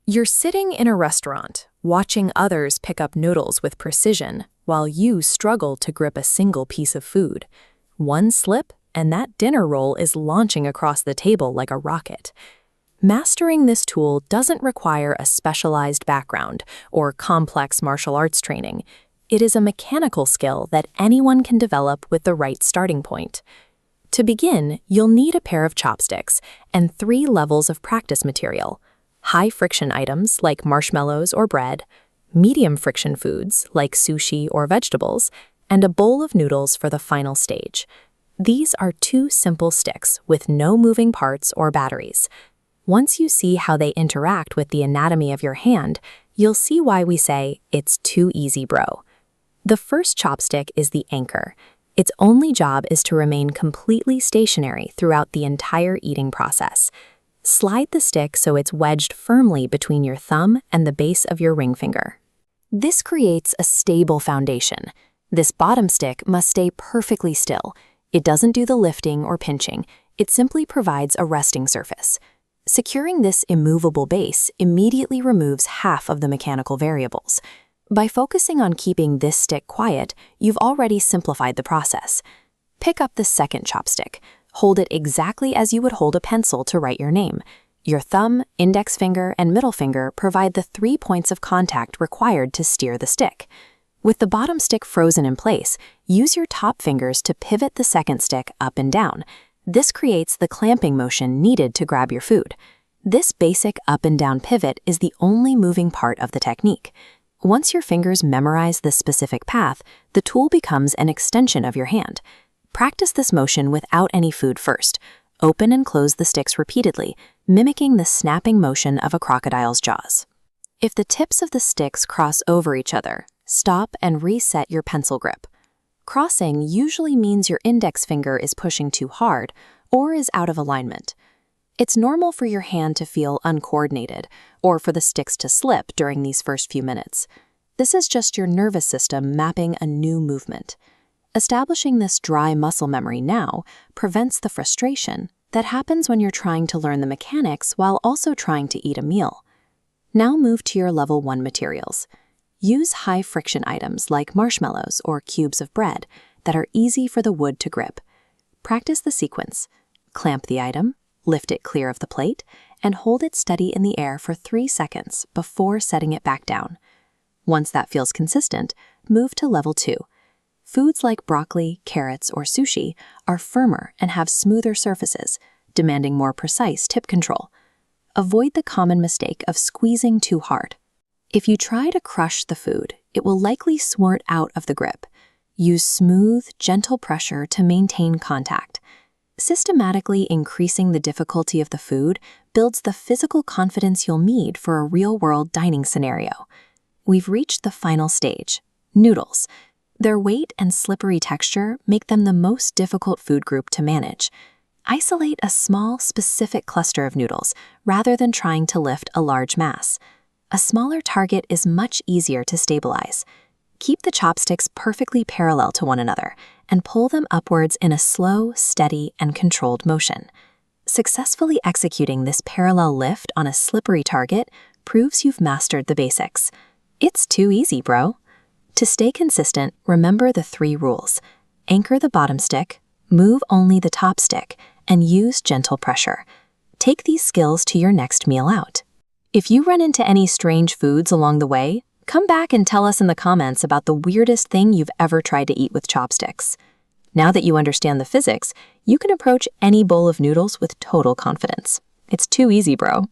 You're sitting in a restaurant, watching others pick up noodles with precision, while you struggle to grip a single piece of food. One slip, and that dinner roll is launching across the table like a rocket. Mastering this tool doesn't require a specialized background or complex martial arts training. It is a mechanical skill that anyone can develop with the right starting point. To begin, you'll need a pair of chopsticks and 3 levels of practice material: high-friction items like marshmallows or bread, medium-friction foods like sushi or vegetables, and a bowl of noodles for the final stage. These are 2 simple sticks with no moving parts or batteries. Once you see how they interact with the anatomy of your hand, you'll see why we say, "It's too easy, bro." The first chopstick is the anchor. Its only job is to remain completely stationary throughout the entire eating process. Slide the stick so it's wedged firmly between your thumb and the base of your ring finger. This creates a stable foundation. This bottom stick must stay perfectly still. It doesn't do the lifting or pinching. It simply provides a resting surface. Securing this immovable base immediately removes half of the mechanical variables. By focusing on keeping this stick quiet, you've already simplified the process. Pick up the second chopstick. Hold it exactly as you would hold a pencil to write your name. Your thumb, index finger, and middle finger provide the 3 points of contact required to steer the stick. With the bottom stick frozen in place, use your top fingers to pivot the second stick up and down. This creates the clamping motion needed to grab your food. This basic up and down pivot is the only moving part of the technique. Once your fingers memorize this specific path, the tool becomes an extension of your hand. Practice this motion without any food first. Open and close the sticks repeatedly, mimicking the snapping motion of a crocodile's jaws. If the tips of the sticks cross over each other, stop and reset your pencil grip. Crossing usually means your index finger is pushing too hard or is out of alignment. It's normal for your hand to feel uncoordinated or for the sticks to slip during these first few minutes. This is just your nervous system mapping a new movement. Establishing this dry muscle memory now prevents the frustration that happens when you're trying to learn the mechanics while also trying to eat a meal. Now move to your level 1 materials. Use high-friction items like marshmallows or cubes of bread that are easy for the wood to grip. Practice the sequence. Clamp the item, lift it clear of the plate, and hold it steady in the air for 3 seconds before setting it back down. Once that feels consistent, move to level 2. Foods like broccoli, carrots, or sushi are firmer and have smoother surfaces, demanding more precise tip control. Avoid the common mistake of squeezing too hard. If you try to crush the food, it will likely snort out of the grip. Use smooth, gentle pressure to maintain contact. Systematically increasing the difficulty of the food builds the physical confidence you'll need for a real-world dining scenario. We've reached the final stage: noodles. Their weight and slippery texture make them the most difficult food group to manage. Isolate a small, specific cluster of noodles rather than trying to lift a large mass. A smaller target is much easier to stabilize. Keep the chopsticks perfectly parallel to one another and pull them upwards in a slow, steady, and controlled motion. Successfully executing this parallel lift on a slippery target proves you've mastered the basics. It's too easy, bro. To stay consistent, remember the 3 rules. Anchor the bottom stick, move only the top stick, and use gentle pressure. Take these skills to your next meal out. If you run into any strange foods along the way, come back and tell us in the comments about the weirdest thing you've ever tried to eat with chopsticks. Now that you understand the physics, you can approach any bowl of noodles with total confidence. It's too easy, bro.